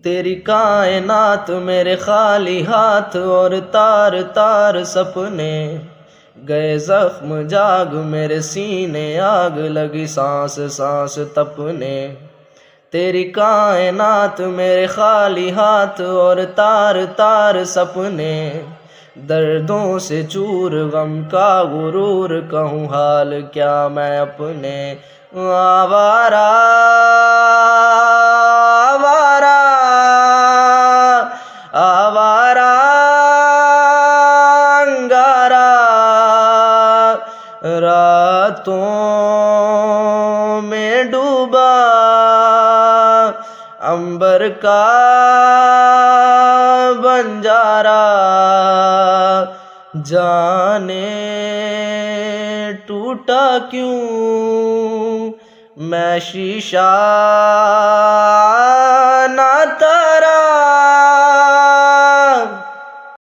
तेरी कायनात मेरे खाली हाथ और तार तार सपने, गए जख्म जाग मेरे सीने आग लगी सांस सांस तपने। तेरी कायनात मेरे खाली हाथ और तार तार सपने, दर्दों से चूर गम का गुरूर कहूँ हाल क्या मैं अपने। आवारा आवारा आवारा अंगारा, रातों में डूबा अंबर का बंजारा, जाने टूटा क्यों मैं शीशा ना था